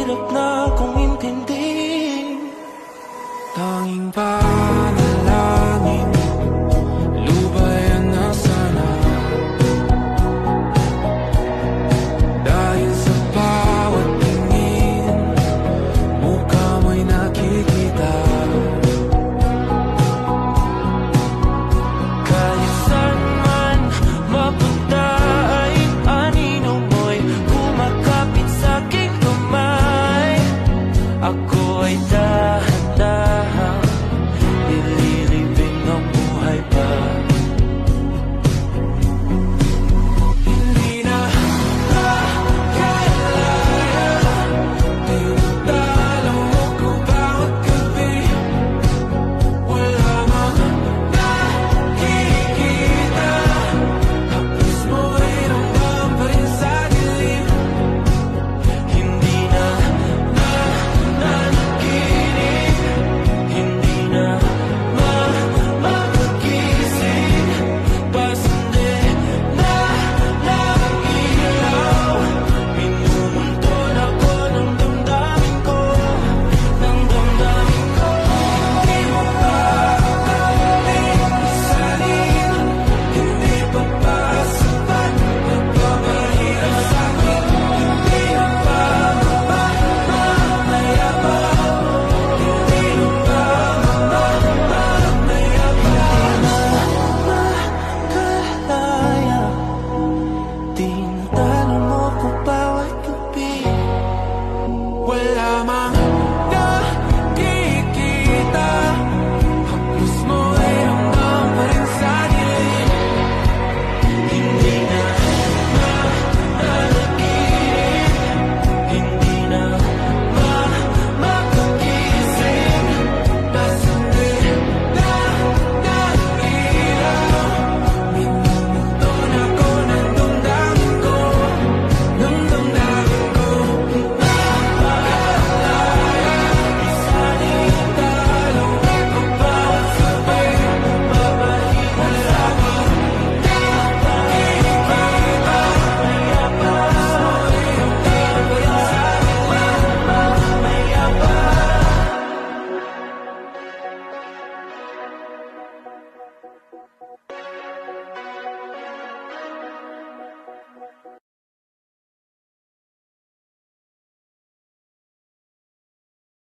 hirap na akong intindihin. Tanging panalangin, lubayan na sana. Dahil sa bawat tingin, mukha mo'y nakikita. Kahit saan man mapunta ay anino mo'y kumakapit sa'king kamay. Ako ay dahan-dahan nililibing ang buhay pa. Hindi na makalaya, tinutalo mo ko bawat gabi. Wala mang nakikita, hapis mo ay ramdam pa rin sa dilim. Hindi na nanaginip, hindi na mapagising. Pasande na lang ilaw, minumuntun ako ng damdamin ko, ng damdamin ko. Hindi mo pa kami isalin, hindi pa ba sapat nagpapahirap sa'kin? Hindi mo pa mamayabang, hindi mo pa mamayabang. Makalaya, tinatalo mo ko bawat gabi. Wala